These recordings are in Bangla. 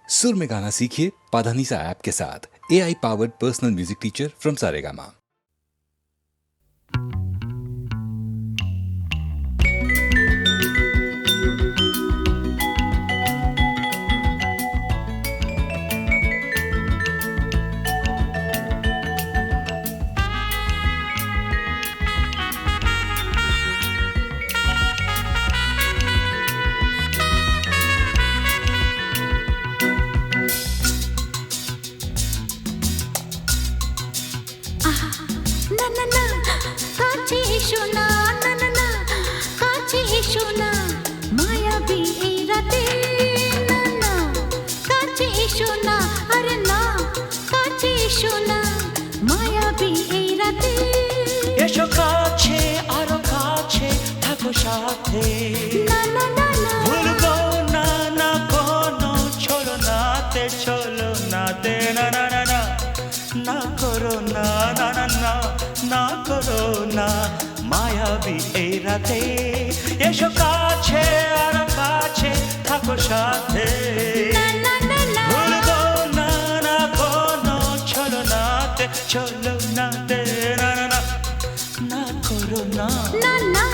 सुर में गाना सीखिए पाधानीसा ऐप के साथ। AI powered personal music teacher from Saregama. এসো কাছে আরো কাছে থাকো সাথে ভুলবো না না কোনো চলো নাতে না না না না না করো না না না না না করো না মায়াবী এই রাতে এসো কাছে আরো কাছে থাকো সাথে ভুলবো না না কোনো চলো নাতে না না না না করো না না না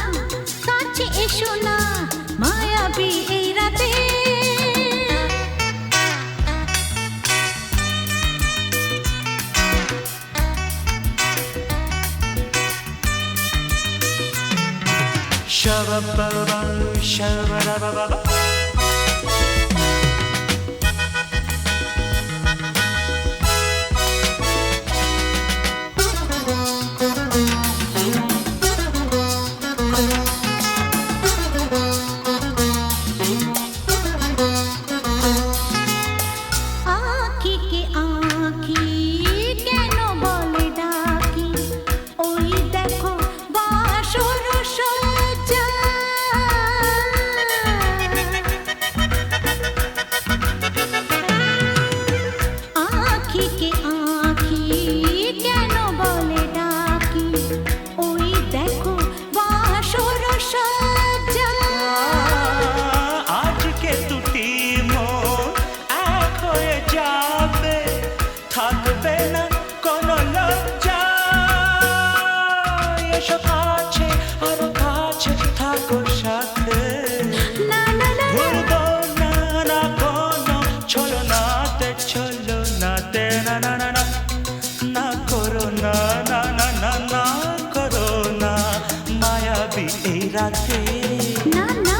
কাছে এসো না মায়াবী এই রাতে Shabba-ba-ba, shabba-ba-ba-ba. না না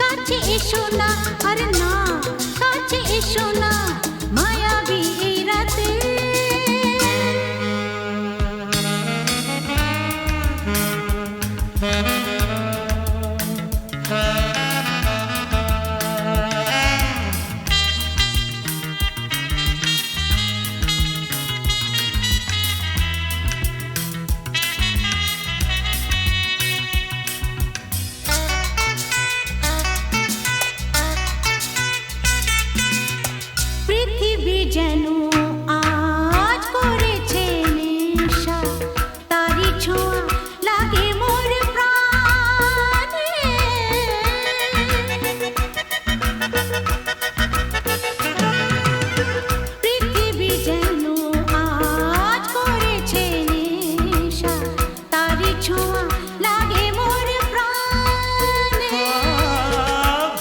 কাছে এসো না আরে না কাছে এসো না মায়াবী এই রাতে যেন আজ করেছে নেশা তারি ছোঁয়া লাগে মোর প্রাণে পৃথিবী যেন আজ করেছে নেশা তারি ছোঁয়া লাগে মোর প্রাণে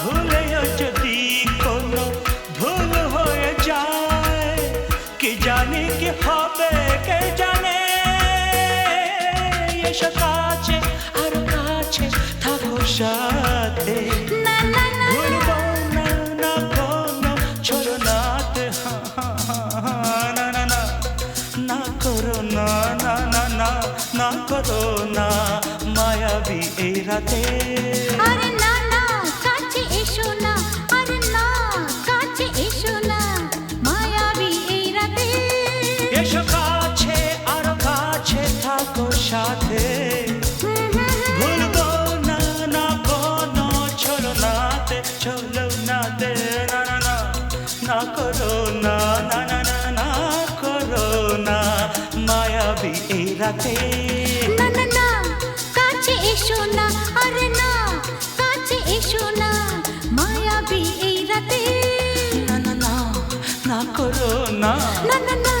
ভুলেও যদি কোনো ভুল হয়ে যায় কি জানি কি হবে কে জানে এসো কাছে আরো কাছে থাকো সাথে ভুলবো না না কোনো চলো নাতে না না না না করো না না না না না করো না মায়াবী এই রাতে আরে না না কাছে এসো না আরে না কাছে এসো না মায়াবী এই রাতে এসো কাছে আরো কাছে থাকো সাথে ভুলবো না না কোনো চলো নাতে না না না না করো না না না না না করো না মায়াবী এই রাতে না না না কাছে এসো না আরে না কাছে এসো না মায়াবী এই রাতে না না না করো না, না না না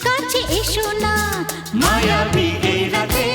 কাছে এসো না মায়াবী এই রাতে।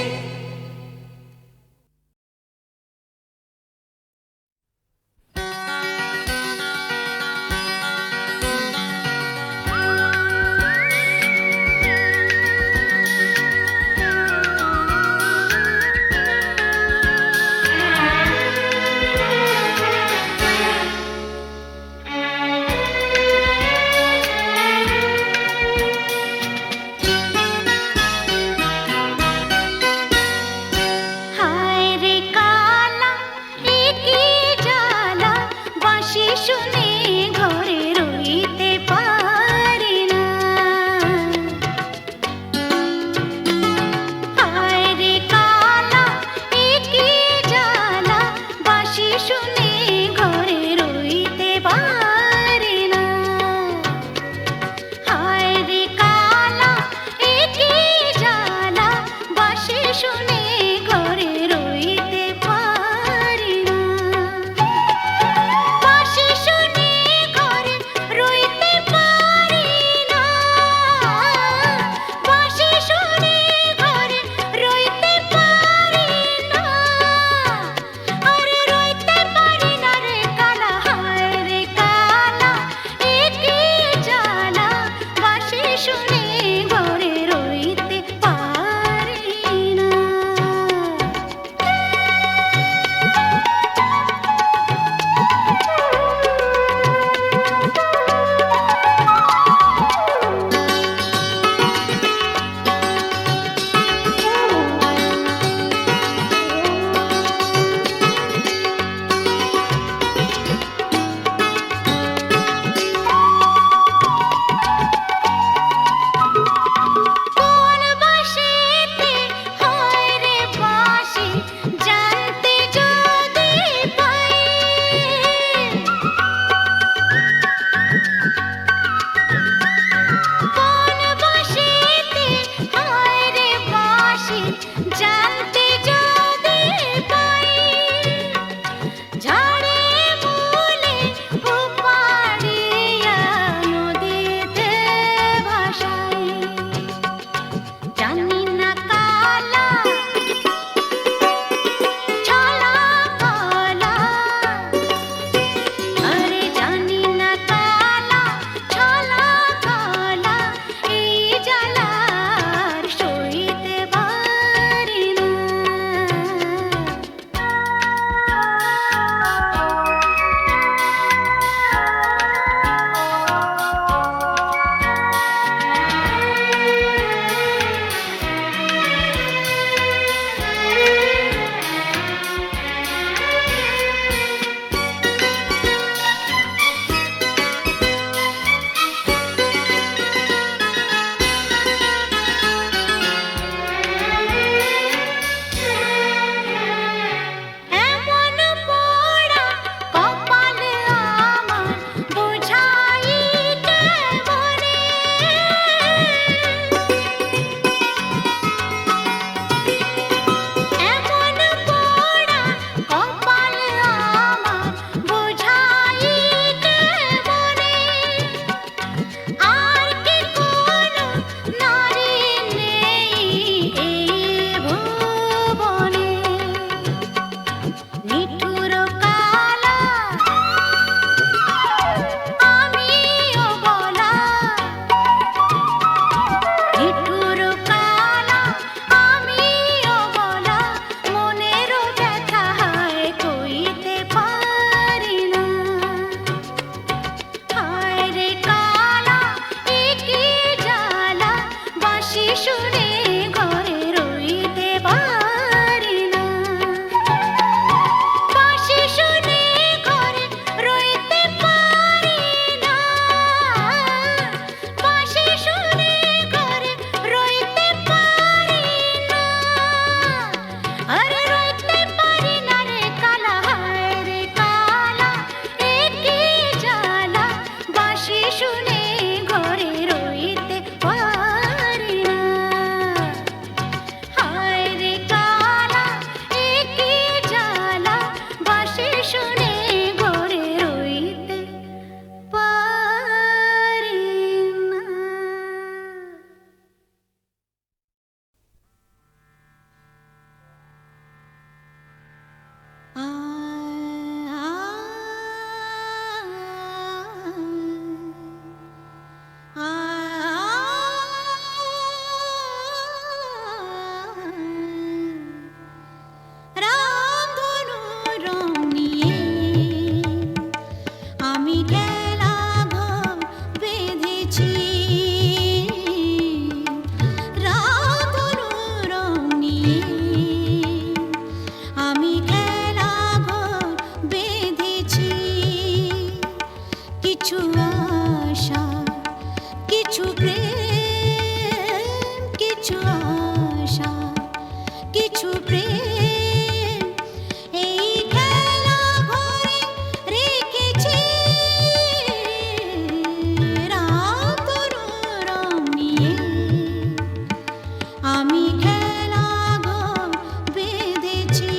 আশা কিছু প্রেম কিছু আশা কিছু প্রেম এই খেলা ঘরে রেখেছি রাত রাম নিয়ে আমি খেলা ঘর বেঁধেছি।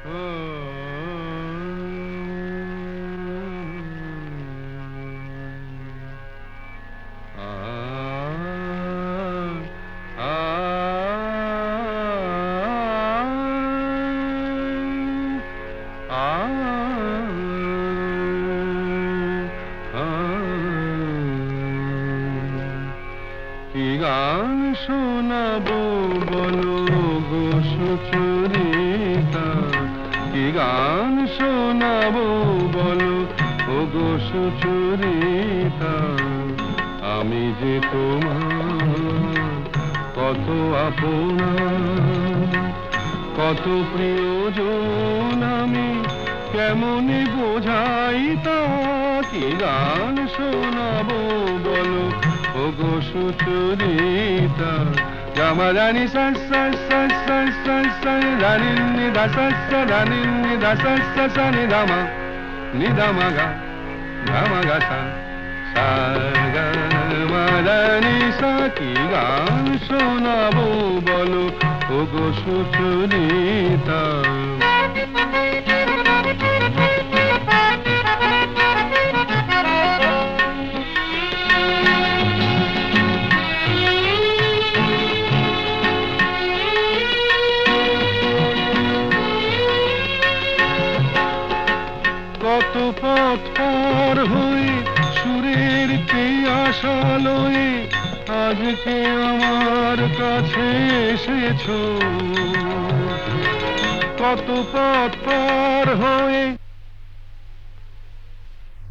কি গান শোনাবো বলো গো সুচরিতা, কি গান শোনাবো বলো ও গো সুচরিতা, আমি যে তোমার কত আপনা, কত প্রিয়জন আমি কেমনে বোঝাই তা, কি গান শোনাবো বলো ও গো সুচরিতা। গামা রানী সা সা সা সা সা সা রানী নি দা সা সা রানী নি দা সা সা সা নি দামা নি দামা গা গামা গা সা সা গা মা রানী সা, কি গান শোনাবো বলো ও গো সুচরিতা। কত পথ পার হয়ে সুরের কে আশা লয়ে আজকে আমার কাছে এসেছো, কত পথ পার হয়ে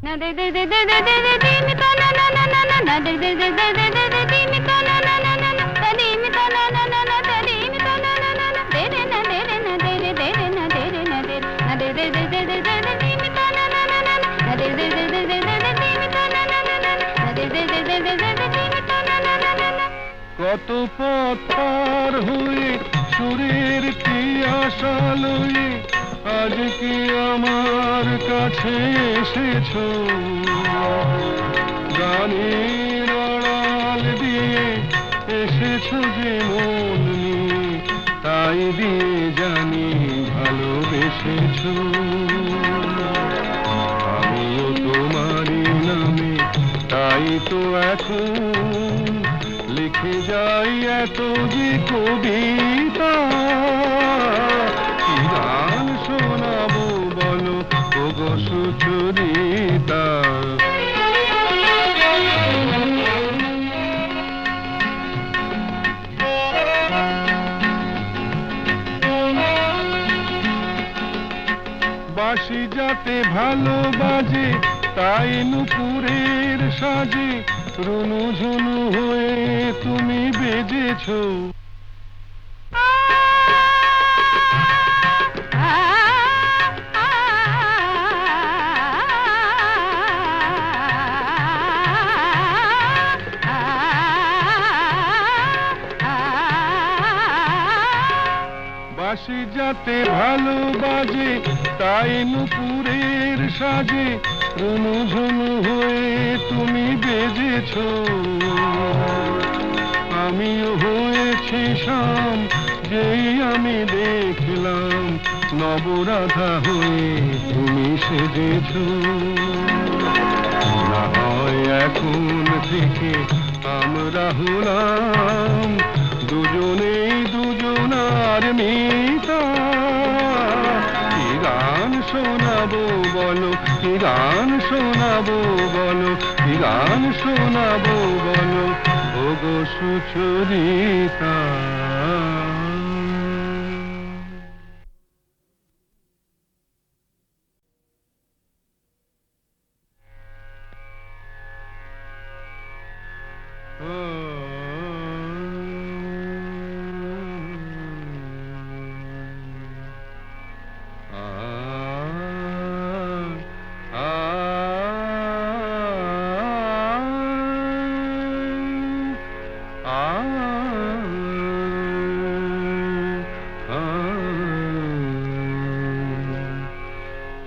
না দে দে দে দে দে দে দে দিন তা না না না না না না দে দে দে দে দে দে দে দিন তা না না না না না তা দিন তা না না না না তা দিন তা না না না না দে রে না দে রে না দে রে দে রে না দে রে না দে না দে দে দে দে দে দে দে দিন তা না না না না না দে দে দে দে দে দে দে দিন তা না না না না না দে দে দে দে দে দে দে দিন তা না না না না। কত পথ পার হয়ে সুরের কি আশা লয়ে আজকে আমার কাছে এসেছো, গানের আড়াল দিয়ে এসেছো যে মন নিয়ে, তাই দিয়ে জানি ভালোবেসেছো। আমিও তোমারই নামে তাই তো এখন লিখে যাই এত যে কবিতা, কি গান শোনাবো বলো ও গো সুচরিতা। বাঁশি যাতে ভালো বাজে তাই নুপুরের সাজে রুনু ঝুনু হয়ে তুমি বেজেছো, বাঁশি যাতে ভালো বাজে তাই নুপুরের সাজে রুনু ঝুনু হয়ে তুমি বেজেছো, আমিও হয়েছি শাম যেই আমি দেখলাম নবরাধা হয়ে তুমি সেজেছো। না হয় এখন থেকে আমরা হলাম দুজনেই দুজনার মিতা, কি গান শোনাবো বলো, কি গান শোনাবো বলো, কি গান শোনাবো বলো ও গো সুচরিতা।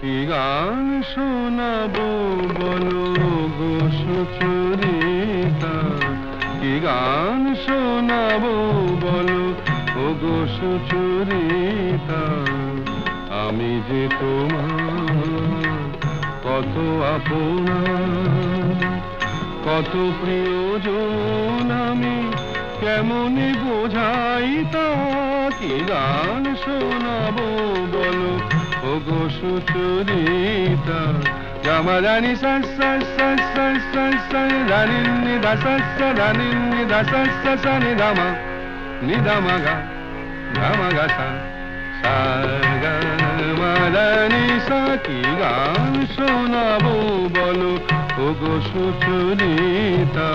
কি গান শোনাবো বলো গো সুচরিতা, কি গান শোনাবো বলো ও গো সুচরিতা, আমি যে তোমার কত আপনা, কত প্রিয়জন আমি কেমনে বোঝাই তা, কি গান শোনাবো বলো ওগো সুচরিতা। গামা রানি সা সা সা সা সা সা রানি নি দা সা সা রানি নি দা সা সা সা নি দামা নি দামা গা গামা গা সা সা গা মা রানি সা, কি গান শোনাবো বলো ওগো সুচরিতা।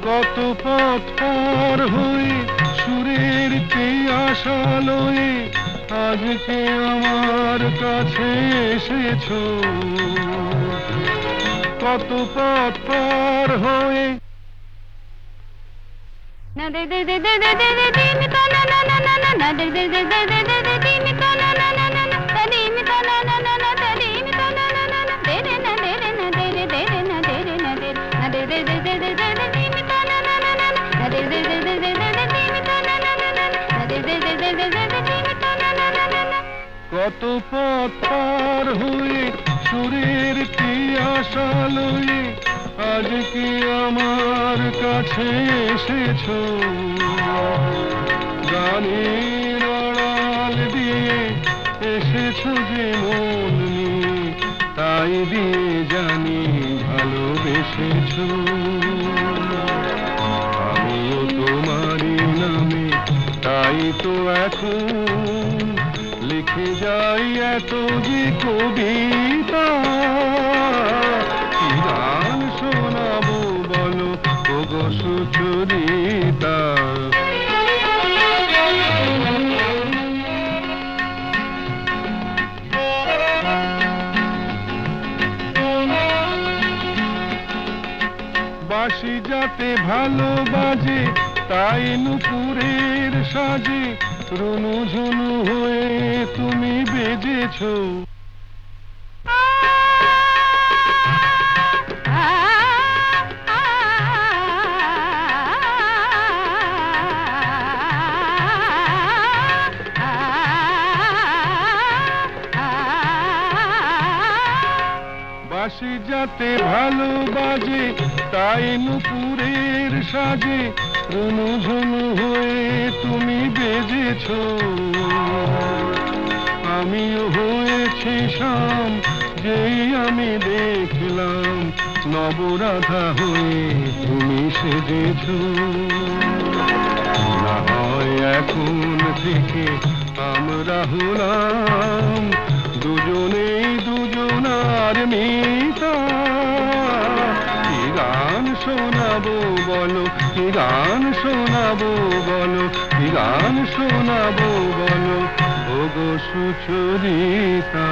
কত পথ পার হয়ে সুরের কে আশা লয়ে আজকে আমার কাছে এসেছো। কত পথ পার হয়ে না দে দে দে দে দে দে দে দিন তা না না না না না না দে দে দে দে দে দে দে দিন তা না না না না না তা দিন তা না না না না তা দিন তা না না না না দে রে না দে রে না দে রে দে রে না দে রে না দে না দে দে দে দে দে দে দিন তা না না না না না দে দে দে দে দে দে দিন তা না না না না না দে দে দে দে দে দে দিন তা না না না না। কত পথ পার হয়ে সুরের কি আশা লয়ে আজকে আমার কাছে এসেছো। গানের আড়াল দিয়ে এসেছো যে মন নিয়ে, তাই দিয়ে জানি ভালোবেসেছো। আমিও তোমারই নামে তাই তো এখন লিখে যাই এত যে কবিতা। কি গান শোনাবো বলো ওগো সুচরিতা। বাঁশি যাতে ভালো বাজে তাই নুপুরের সাজে রুনু ঝুনু হয়ে তুমি বেজেছো। বাঁশি যাতে ভালো বাজে তাই নুপুরের সাজে রুনু ঝুনু হয়ে তুমি বেজেছো। আমিও হয়েছি শাম যেই আমি দেখলাম নবরাধা হয়ে তুমি সেজেছো। না হয় এখন থেকে আমরা হলাম দুজনেই দুজনার মিতা। কি গান শোনাবো বলো, কি গান শোনাবো বলো, কি গান শোনাবো বলো ওগো সুচরিতা।